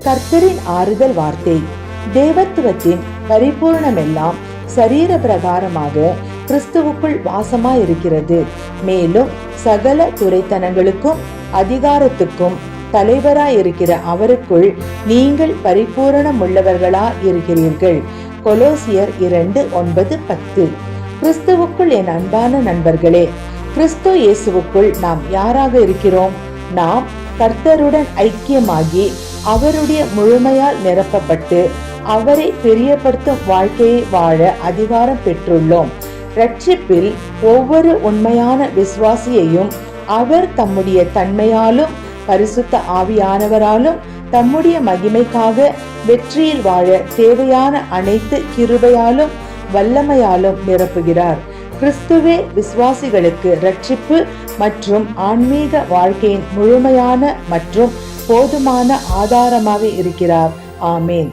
கர்த்தரின் ஆறுதல் வார்த்தை. தேவத்துவத்தின் பரிபூர்ணமெல்லாம் சரீர பிரகாரமாக கிறிஸ்துவுக்குள் வாசமாயிருக்கிறது. மேலும் சகல துரைத்தனங்களுக்கும் அதிகாரத்துக்கும் தலைவராயிருக்கிற அவருக்குள் நீங்கள் பரிபூரணம் உள்ளவர்களா இருக்கிறீர்கள். கொலோசியர் 2:9-10. கிறிஸ்துவுக்குள் என் அன்பான நண்பர்களே, கிறிஸ்து இயேசுவுக்குள் நாம் யாராக இருக்கிறோம்? நாம் கர்த்தருடன் ஐக்கியமாகி அவருடைய முழுமையால் நிரப்பப்பட்டு அவரை பிரியப்படுத்தும் வாழ்க்கையை வாழ அதிகாரம் பெற்றுள்ளோம். ரட்சிப்பில் ஒவ்வொரு உண்மையான விசுவாசியையும் அவர் தம்முடைய தன்மையாலும் பரிசுத்த ஆவியானவராலும் தம்முடைய மகிமைக்காக வெற்றியில் வாழ தேவையான அனைத்து கிருபையாலும் வல்லமையாலும் நிரப்புகிறார். கிறிஸ்துவே விசுவாசிகளுக்கு ரட்சிப்பு மற்றும் ஆன்மீக வாழ்க்கையின் முழுமையான மற்றும் போதுமான ஆதாரமாக இருக்கிறார். ஆமேன்.